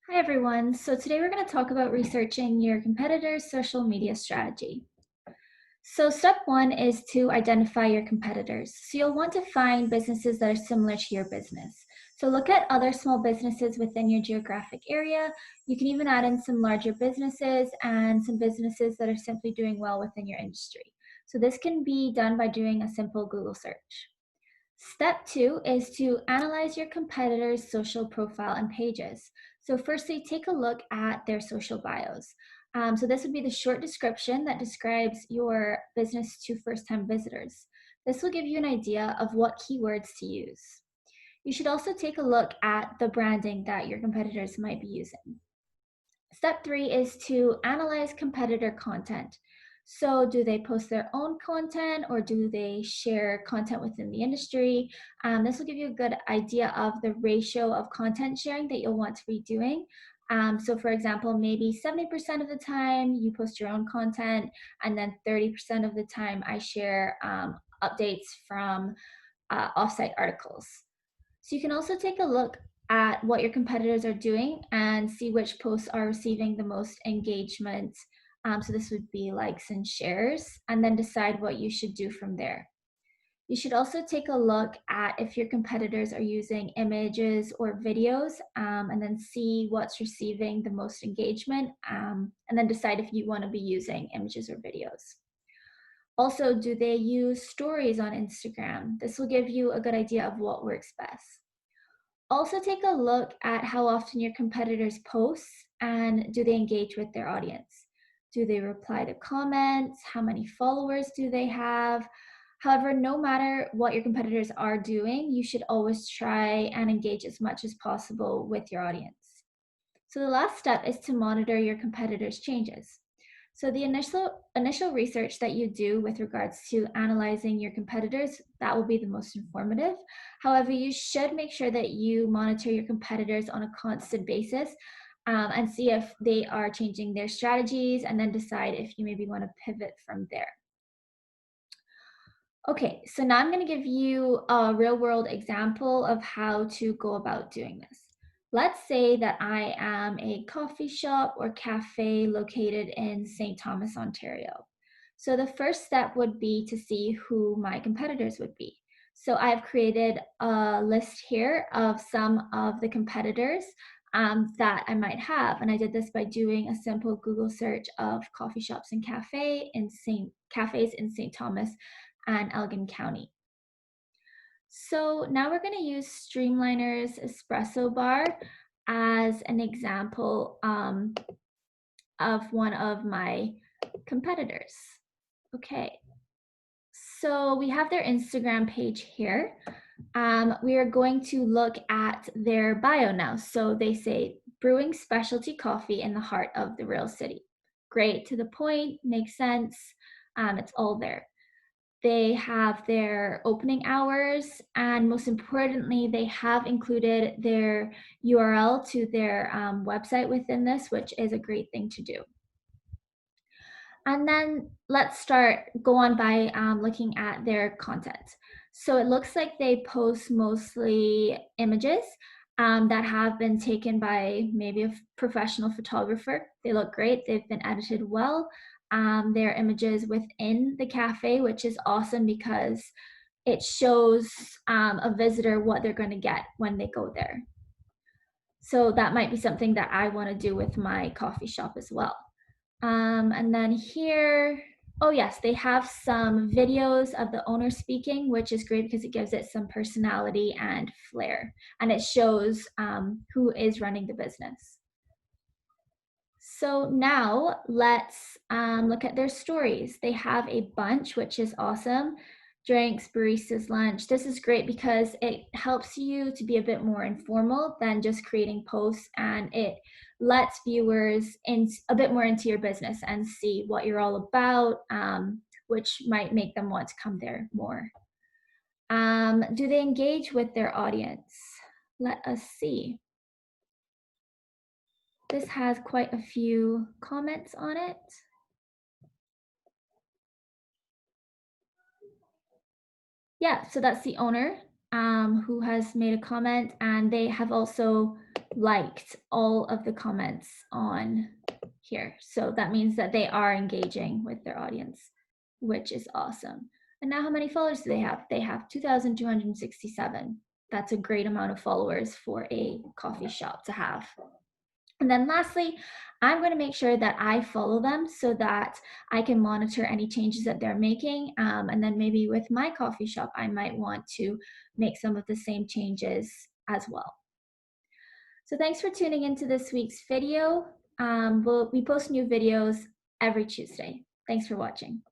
Hi everyone. So today we're going to talk about researching your competitor's social media strategy. So step one is to identify your competitors. So you'll want to find businesses that are similar to your business. So look at other small businesses within your geographic area. You can even add in some larger businesses and some businesses that are simply doing well within your industry. So this can be done by doing a simple Google search. Step two is to analyze your competitors' social profile and pages. So, firstly, take a look at their social bios. So, this would be the short description that describes your business to first time visitors. This will give you an idea of what keywords to use. You should also take a look at the branding that your competitors might be using. Step three is to analyze competitor content. So, do they post their own content or do they share content within the industry? This will give you a good idea of the ratio of content sharing that you'll want to be doing. So, for example, maybe 70% of the time you post your own content, and then 30% of the time I share updates from offsite articles. So you can also take a look at what your competitors are doing and see which posts are receiving the most engagement. So this would be likes and shares, and then decide what you should do from there. You should also take a look at if your competitors are using images or videos, and then see what's receiving the most engagement, and then decide if you want to be using images or videos. Also, do they use stories on Instagram? This will give you a good idea of what works best. Also, take a look at how often your competitors post and do they engage with their audience? Do they reply to comments? How many followers do they have? However, no matter what your competitors are doing, you should always try and engage as much as possible with your audience. So the last step is to monitor your competitors' changes. So the initial research that you do with regards to analyzing your competitors, that will be the most informative. However, you should make sure that you monitor your competitors on a constant basis, and see if they are changing their strategies, and then decide if you maybe want to pivot from there. Okay, so now I'm going to give you a real world example of how to go about doing this. Let's say that I am a coffee shop or cafe located in St. Thomas, Ontario. So the first step would be to see who my competitors would be. So I've created a list here of some of the competitors that I might have. And I did this by doing a simple Google search of coffee shops and cafes in St. Thomas and Elgin County. So now we're going to use Streamliner's espresso bar as an example of one of my competitors. Okay, so we have their Instagram page here. We are going to look at their bio now. So they say brewing specialty coffee in the heart of the real city. Great, to the point, makes sense. It's all there. They have their opening hours, and most importantly, they have included their URL to their website within this, which is a great thing to do. And then let's go on by looking at their content. So it looks like they post mostly images that have been taken by maybe a professional photographer. They look great, they've been edited well. Their images within the cafe, which is awesome because it shows a visitor what they're going to get when they go there. So that might be something that I want to do with my coffee shop as well. And then here, oh yes, they have some videos of the owner speaking, which is great because it gives it some personality and flair, and it shows who is running the business. So now let's look at their stories. They have a bunch, which is awesome. Drinks, baristas, lunch. This is great because it helps you to be a bit more informal than just creating posts, and it lets viewers in a bit more into your business and see what you're all about, which might make them want to come there more. Do they engage with their audience? Let us see. This has quite a few comments on it. Yeah, so that's the owner. who has made a comment, and they have also liked all of the comments on here. So that means that they are engaging with their audience, which is awesome. And now how many followers do they have? They have 2,267. That's a great amount of followers for a coffee shop to have. And then lastly, I'm going to make sure that I follow them so that I can monitor any changes that they're making. And then maybe with my coffee shop, I might want to make some of the same changes as well. So thanks for tuning into this week's video. We post new videos every Tuesday. Thanks for watching.